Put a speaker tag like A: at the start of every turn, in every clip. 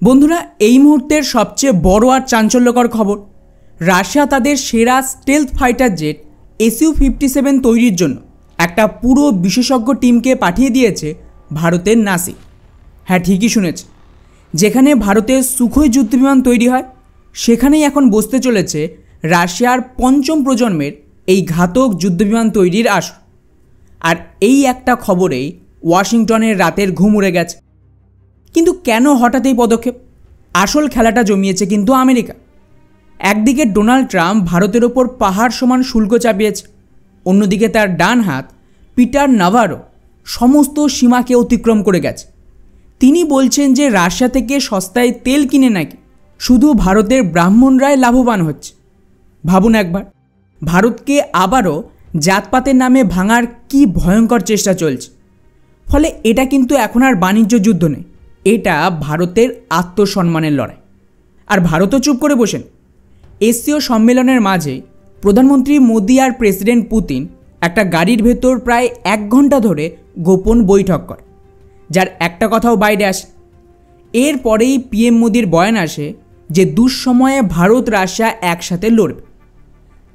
A: বন্ধুরা, এই মুহূর্তের সবচেয়ে বড় আর চাঞ্চল্যকর খবর, রাশিয়া তাদের সেরা স্টেলথ ফাইটার জেট Su-57 তৈরির জন্য একটা পুরো বিশেষজ্ঞ টিমকে পাঠিয়ে দিয়েছে ভারতের নাসিক। হ্যাঁ, ঠিকই শুনেছে, যেখানে ভারতের সুখোই যুদ্ধবিমান তৈরি হয় সেখানেই এখন বসতে চলেছে রাশিয়ার পঞ্চম প্রজন্মের এই ঘাতক যুদ্ধবিমান তৈরির আসর। আর এই একটা খবরেই ওয়াশিংটনের রাতের ঘুম উড়ে গেছে। কিন্তু কেন হঠাৎ এই পদক্ষেপ? আসল খেলাটা জমিয়েছে কিন্তু আমেরিকা। একদিকে ডোনাল্ড ট্রাম্প ভারতের ওপর পাহাড় সমান শুল্ক চাপিয়েছে, অন্যদিকে তার ডান হাত পিটার নাভারো সমস্ত সীমাকে অতিক্রম করে গেছে। তিনি বলছেন যে রাশিয়া থেকে সস্তায় তেল কিনে নাকি শুধু ভারতের ব্রাহ্মণরাই লাভবান হচ্ছে। ভাবুন একবার, ভারতকে আবারও জাতপাতের নামে ভাঙার কি ভয়ঙ্কর চেষ্টা চলছে। ফলে এটা কিন্তু এখন আর বাণিজ্য যুদ্ধ নেই, এটা ভারতের আত্মসম্মানের লড়াই। আর ভারতও চুপ করে বসেন। এশীয় সম্মেলনের মাঝে প্রধানমন্ত্রী মোদি আর প্রেসিডেন্ট পুতিন একটা গাড়ির ভেতর প্রায় 1 ঘন্টা ধরে গোপন বৈঠক করে, যার একটা কথাও বাইরে আসে। এরপরেই পিএম মোদির বয়ান আসে যে দুঃসময়ে ভারত রাশিয়া একসাথে লড়বে।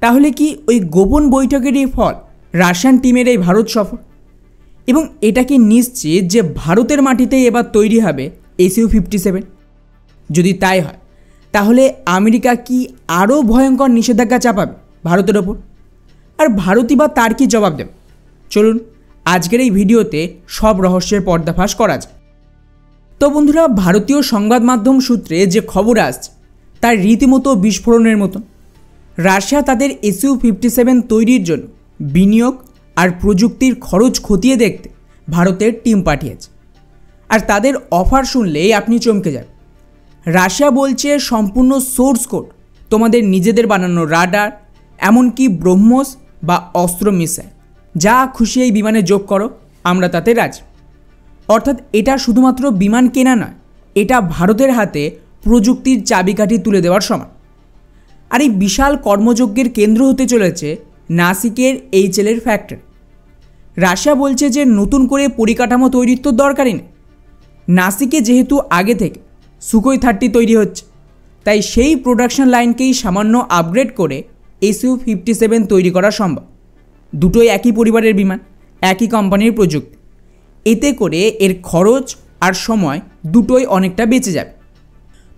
A: তাহলে কি ওই গোপন বৈঠকেরই ফল রাশিয়ান টিমের এই ভারত সফর? এবং এটা কি নিশ্চিত যে ভারতের মাটিতেই এবার তৈরি হবে Su-57? যদি তাই হয় তাহলে আমেরিকা কি আরও ভয়ঙ্কর নিষেধাজ্ঞা চাপাবে ভারতের ওপর? আর ভারতই বা তার কি জবাব দেবে? চলুন আজকের এই ভিডিওতে সব রহস্যের পর্দাফাশ করা যায়। তো বন্ধুরা, ভারতীয় সংবাদ মাধ্যম সূত্রে যে খবর আসছে তার রীতিমতো বিস্ফোরণের মতো। রাশিয়া তাদের Su-57 তৈরির জন্য বিনিয়োগ আর প্রযুক্তির খরচ খতিয়ে দেখতে ভারতের টিম পাঠিয়েছে। আর তাদের অফার শুনলেই আপনি চমকে যান। রাশিয়া বলছে সম্পূর্ণ সোর্স কোড, তোমাদের নিজেদের বানানো রাডার, এমনকি ব্রহ্মোস বা অস্ত্র মিসাইল, যা খুশি এই বিমানে যোগ করো, আমরা তাতে রাজি। অর্থাৎ এটা শুধুমাত্র বিমান কেনা নয়, এটা ভারতের হাতে প্রযুক্তির চাবিকাঠি তুলে দেওয়ার সমান। আর এই বিশাল কর্মযজ্ঞের কেন্দ্র হতে চলেছে নাসিকের HAL ফ্যাক্টরি। রাশিয়া বলছে যে নতুন করে পরিকাঠামো তৈরির তো দরকারই নেই। নাসিকে যেহেতু আগে থেকে সুখোই 30 তৈরি হচ্ছে, তাই সেই প্রোডাকশন লাইনকেই সামান্য আপগ্রেড করে Su-57 তৈরি করা সম্ভব। দুটোই একই পরিবারের বিমান, একই কোম্পানির প্রযুক্তি। এতে করে এর খরচ আর সময় দুটোই অনেকটা বেঁচে যাবে।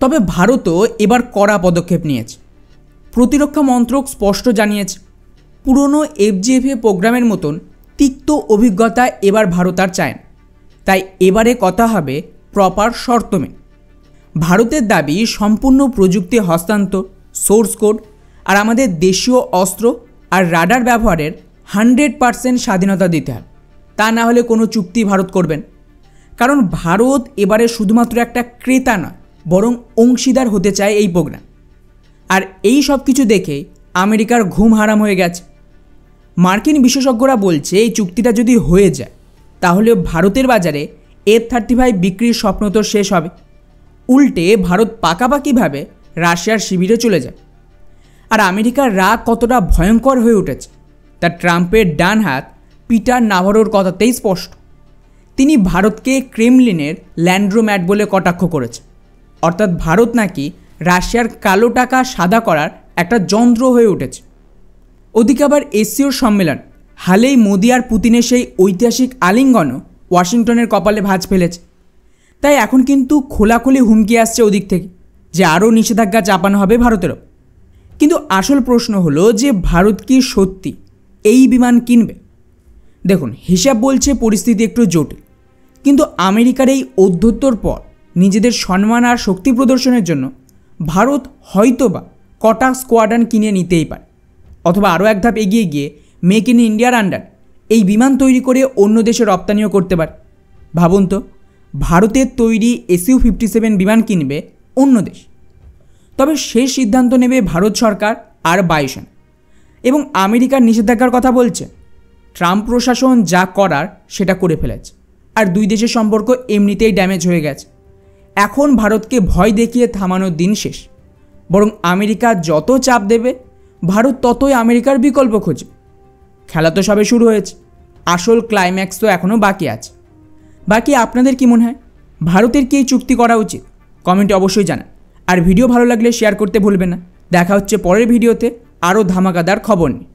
A: তবে ভারতও এবার কড়া পদক্ষেপ নিয়েছে। প্রতিরক্ষা মন্ত্রক স্পষ্ট জানিয়েছে, পুরনো FGFA প্রোগ্রামের মতন তিক্ত অভিজ্ঞতা এবার ভারত আর চায় না। তাই এবারে কথা হবে প্রপার শর্ত মেনে। ভারতের দাবি সম্পূর্ণ প্রযুক্তি হস্তান্তর, সোর্স কোড আর আমাদের দেশীয় অস্ত্র আর রাডার ব্যবহারের 100% স্বাধীনতা দিতে হবে। তা না হলে কোনো চুক্তি ভারত করবেন। কারণ ভারত এবারে শুধুমাত্র একটা ক্রেতা নয়, বরং অংশীদার হতে চায় এই প্রোগ্রাম। আর এই সব কিছু দেখেই আমেরিকার ঘুম হারাম হয়ে গেছে। মার্কিন বিশেষজ্ঞরা বলছে এই চুক্তিটা যদি হয়ে যায় তাহলে ভারতের বাজারে F-35 বিক্রির স্বপ্ন তো শেষ হবে। উল্টে ভারত পাকাপাকিভাবে রাশিয়ার শিবিরে চলে যায়। আর আমেরিকার রাগ কতটা ভয়ঙ্কর হয়ে উঠেছে তা ট্রাম্পের ডান হাত পিটার নাভারোর কথাতেই স্পষ্ট। তিনি ভারতকে ক্রেমলিনের ল্যান্ড্রোম্যাট বলে কটাক্ষ করেছে। অর্থাৎ ভারত নাকি রাশিয়ার কালো টাকা সাদা করার একটা যন্ত্র হয়ে উঠেছে। ওদিকে আবার এশীয় সম্মেলন হালেই মোদি আর পুতিনের সেই ঐতিহাসিক আলিঙ্গনও ওয়াশিংটনের কপালে ভাঁজ ফেলেছে। তাই এখন কিন্তু খোলাখুলি হুমকি আসছে ওদিক থেকে যে আরও নিষেধাজ্ঞা চাপানো হবে ভারতেরও। কিন্তু আসল প্রশ্ন হলো যে ভারত কি সত্যি এই বিমান কিনবে? দেখুন, হিসাব বলছে পরিস্থিতি একটু জটিল, কিন্তু আমেরিকার এই ঔদ্ধত্যর পর নিজেদের সম্মান আর শক্তি প্রদর্শনের জন্য ভারত হয়তোবা কটা স্কোয়াড্রন কিনে নিতেই পারে, অথবা আরও এক ধাপ এগিয়ে গিয়ে মেক ইন ইন্ডিয়ার আন্ডার এই বিমান তৈরি করে অন্য দেশে রপ্তানিও করতে পারে। ভাবুন তো, ভারতের তৈরি Su-57 বিমান কিনবে অন্য দেশ। তবে শেষ সিদ্ধান্ত নেবে ভারত সরকার আর বায়ুসেনা। এবং আমেরিকার নিষেধাজ্ঞার কথা বলছে, ট্রাম্প প্রশাসন যা করার সেটা করে ফেলেছে। আর দুই দেশের সম্পর্ক এমনিতেই ড্যামেজ হয়ে গেছে। এখন ভারতকে ভয় দেখিয়ে থামানোর দিন শেষ। বরং আমেরিকা যত চাপ দেবে ভারত ততই আমেরিকার বিকল্প খোঁজে। খেলা তো সবে শুরু হয়েছে, আসল ক্লাইম্যাক্স তো এখনও বাকি আছে। বাকি আপনাদের কি মনে হয়, ভারতের কি এই চুক্তি করা উচিত, কমেন্টে অবশ্যই জানান। আর ভিডিও ভালো লাগলে শেয়ার করতে ভুলবেন না। দেখা হচ্ছে পরের ভিডিওতে আরও ধামাকাদার খবর নিয়ে।